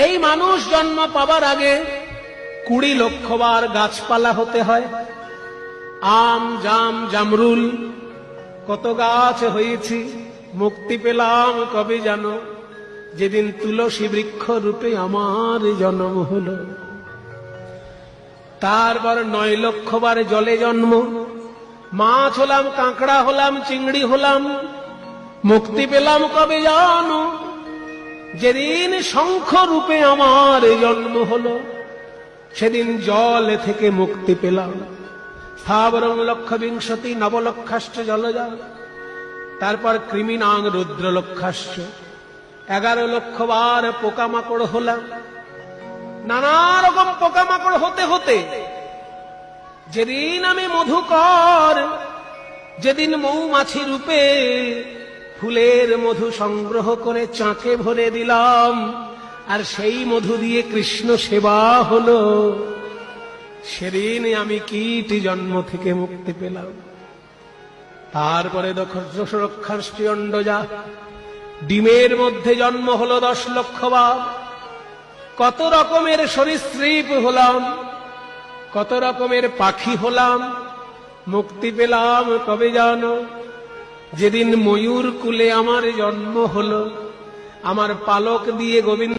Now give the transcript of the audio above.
এই মানুষ জন্ম পাবার আগে 20 লক্ষ বার গাছপালা হতে হয়। আম, জাম, জামরুল কত গাছ হয়েছি, মুক্তি পেলাম কবে জানো? যেদিন তুলসী বৃক্ষ রূপে আমার জন্ম হলো। তারপর 9 লক্ষ বার জলে জন্ম, মাছ হলাম, কাঁকড়া হলাম, চিংড়ি হলাম, মুক্তি পেলাম কবে জানো? যেদিন শঙ্খ রূপে আমার জন্ম হলো, সেদিন জল থেকে মুক্তি পেলাম। স্থাবরং লক্ষ বিংশতি নবলক্ষাশ্চ জলজা। তারপর কৃমিনাং রুদ্র লক্ষাশ্চ, 11 লক্ষ বার পোকামাকড় হলাম। নানা রকম পোকামাকড় হতে হতে যেদিন আমি মধুকর, যেদিন মৌমাছি রূপে ফুলের মধু সংগ্রহ করে চাকে ভরে দিলাম, আর সেই মধু দিয়ে কৃষ্ণ সেবা হলো, সেদিন আমি কীট জন্ম থেকে মুক্তি পেলাম। তারপরে দশরক্ষাশ্চ অণ্ডজা, ডিমের মধ্যে জন্ম হলো 10 লক্ষ বার। কত রকমের সরীসৃপ হলাম, কত রকমের পাখি হলাম, মুক্তি পেলাম কবে জানো? যেদিন ময়ূর কুলে আমার জন্ম হলো, আমার পালক দিয়ে গোবিন্দ